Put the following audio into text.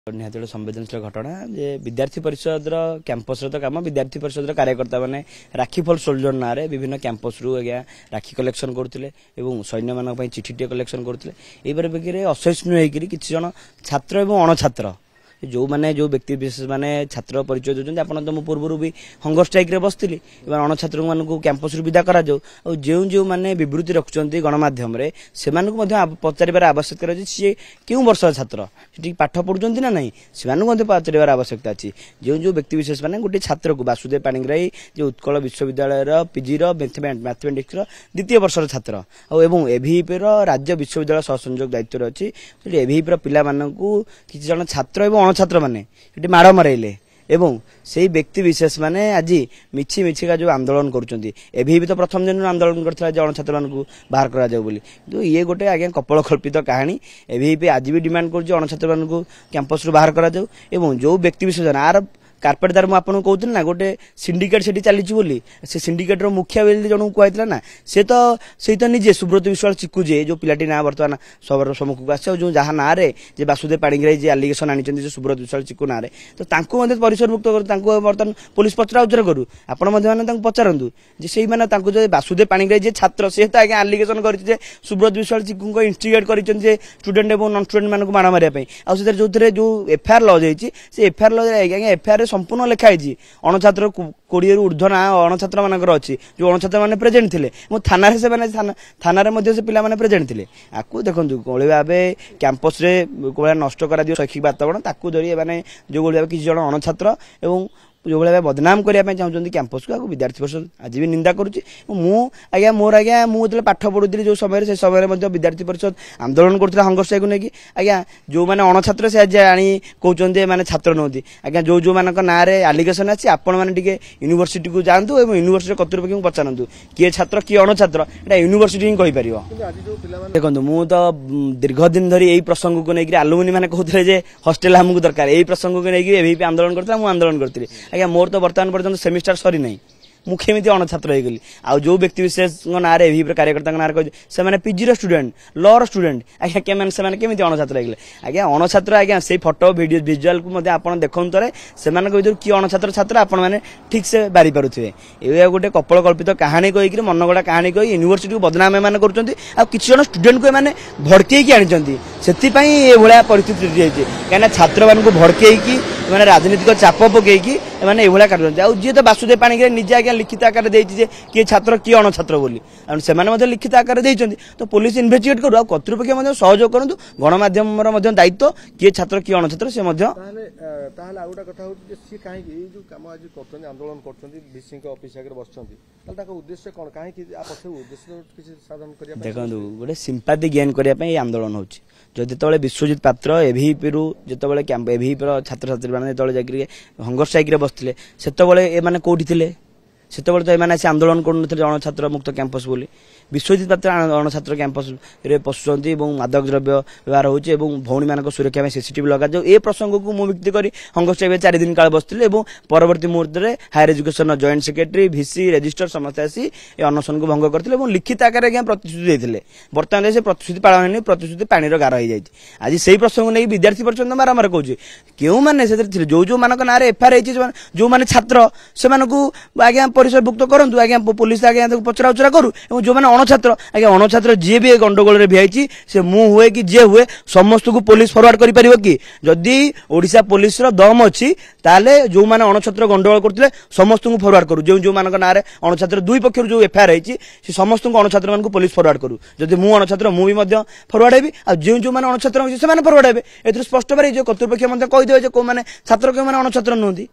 निहाती गोटे संवेदनशील घटना जे विद्यार्थी परिषद कैंपस तो कम विद्यार्थी परिषद कार्यकर्ता मैंने राखी फॉर सोल्जर ना विभिन्न कैंपस रु आज्ञा राखी कलेक्शन करते सैन्य मान चिठीटे कलेक्शन करते ये असहिष्णु होकर किसी जन छात्र और अणछात्र जो माने जो व्यक्ति विशेष माने छात्र परिचय दूसरी आप तो पूर्व भी हंगर स्ट्राइक रे बसती अणछात्र मान कैंपस रु विदा करा जो जो माने विवृत्ति रखुच्च गणमाध्यम से पचार आवश्यकता रही सी क्यों वर्ष छात्र से पाठ पढ़ुं ना नहीं से पचार आवश्यकता अच्छी जो जो व्यक्ति विशेष मैंने गोटे छात्र को वासुदेव पाणिग्राही जो उत्कल विश्वविद्यालय पीजी मैथमेटिक्स द्वितीय वर्ष छात्र और एभिपी राज्य विश्वविद्यालय सहसंयोग दायित्व अच्छी एभिपी पिला किसी जन छात्र और छात्र माने माड़ मरइले एवं से व्यक्ति विशेष माने आज मिछि मिछिका जो आंदोलन करुँच तो प्रथम दिन आंदोलन करता अणछात्र मान बाहर करा ये गोटे आज्ञा कपल कल्पित कहानी एभिपी आज भी डिमांड करछात्र मान कैंपस रु बाहर करा जो व्यक्ति विशेष आर कार्पेटदार मुझे आपको कहूँ ना गोटे सिंडिकेट से चली से सिंडिकेट मुखिया जन कहला ना से तो निजे सुब्रत विश्वास चिकू जे जो पिलाटी ना बर्तमान सबर सम्मुख को आस जो जहाँ ना जे वासुदेव पाणिग्राही जी आलिगेसन आनी सुब्रत विश्वास चिकू ना तो परिसर मुक्त कर बर्तमान पुलिस पचरा उचरा करू आपने पचारतु से वासुदेव पाणिग्राही जी छात्र से तो आगे आलिगेसन कर सुब्रत विश्वास चिकू को इंस्टिगेट कर स्टूडेंट और नन स्टूडेंट मानक माड़ मारे जो एफआईआर लज होती एफआईआर लज एफआईआर संपूर्ण लिखाई अणछात्र 20 रु ऊर्ध्व ना अणछात्र मान अच्छी जो अणछात्र मैंने प्रेजेंट थे थाना से थाना से पिला प्रेजेंट थे आपको देखो कौन भाव कैंपस नष्ट कर शैक्षिक वातावरण ताकू धरी मैंने जो भाव किसी जन अणछात्र और जो भाई बदनाम करने चाहते कैंपस को विद्यार्थी परिषद आज भी निंदा करुच्ची आज्ञा मोर आज्ञा मुझे पाठ पढ़ुली जो समय से समय विद्यार्थी परिषद आंदोलन करते हंगर स्ट्राइक नहीं आज्ञा जो मैंने अणछात्र से आज आनी कहते मैंने छात्र नुहति आज्ञा जो जो मान ना आलिगेसन अच्छी आपण मैंने यूनिवर्सिटी को जातु और यूनिवर्सिटी कर्तृपक्ष को पचारतु किए छात्र किए अणछात्र यहाँ यूनिवर्सिटी ही कहीपर देखो मुझे तो दीर्घ दिन धरी यही प्रसंग को लेकर आलुमिनी मैंने कहते हस्टेल आमको दरकार यही प्रसंग को लेकर आंदोलन करता मुझे आंदोलन करी आज्ञा मोर तो बर्तमान पर्यटन सेमिस्टर सरी नहीं मुख्य अणछात्र होगली आ जो व्यक्ति विशेष ना कार्यकर्ता ना कहे पीजी स्टूडेंट लर स्टूडेंट आज्ञा केमी अणछात्र होगले आज्ञा अणछात्र आज्ञा से फोटो वीडियो विजुआल को आप देखो से भर किए अणछात्र छात्र आपण ठीक से बारी पारे ये गोटे कपल कल्पित कहानी कहीकि मनगढ़ा कहानी कही यूनिवर्सिटी को बदनाम एम कर स्टूडेंट को भड़कई आनी से भाया परिस्थिति कहीं छात्र मान भड़कई मैंने राजनीतिक चाप पकईकि ये कर जी तो वासुदेव पाणिग्राही निजे आज्ञा लिखित आकार देती किए छात्र किए अणछात्र बोली से लिखित आकार देते तो पुलिस इन्वेस्टिगेट करू कर्तृपक्ष सहयोग करूँ गणमाध्यम दायित्व किए छात्र किए अणछात्र से देखो गोटे सिंपाथी गेन करने आंदोलन हो जो विश्वजित पात्र एभिपी जो एभिपी छात्र छात्री मैंने जो हंगर स्ट्राइक रे बसते से कौटी थे से तो ये आंदोलन कर अणछात्र मुक्त कैंपस बोली विश्वजित पात्र अणछात्र कैंपस रे पशुंट मादक द्रव्य व्यवहार होती भौणी मान सुरक्षा में सीसीटीवी लगा ए प्रसंग को मुझे भित्ति कर हंगर स्ट्राइक 4 दिन काल बसते परवर्ती मुहूर्त में हायर एजुकेशन जॉइंट सेक्रेटरी भिसी रजिस्टर समस्ते आसी अनशन को भंग करते लिखित आकार आज्ञा प्रतिश्रुति देते बर्तमान से प्रतिश्रुति पालन नहीं प्रतिश्रुति पानी गार हो जाए आज से प्रसंग नहीं विद्यार्थी परिषद मारामार कहे क्यों मैंने जो जो मान ना एफआईआर जो मैंने छात्र से आज्ञा परिसरभुक्त करूँ आज्ञा पुलिस आज्ञा पचरा उचरा करूँ जो मैंने अणछात्र आज्ञा अणछात्र जी भी गंडगोल में भिआई से मु हुए कि जे हुए समस्त को पुलिस फरवर्ड कर कि जदि ओडिशा पुलिस दम अच्छी ताले जो मैंने अणछात्र गंडगोल करते समस्त को फरवर्ड करूँ जो जो मान ना अणछात्र दुई पक्ष जो एफआईआर होती से समस्त अणछात्र मान पुलिस फरवर्ड करूँ जदि मु अणछात्र मुझे फरवर्ड हेबी आ जो जो मैंने अणछात्र से फरवर्ड हे स्पष्ट भाव जो कर्तृपक्ष कहीदे कौ छात्र क्यों अणछात्र नुहति।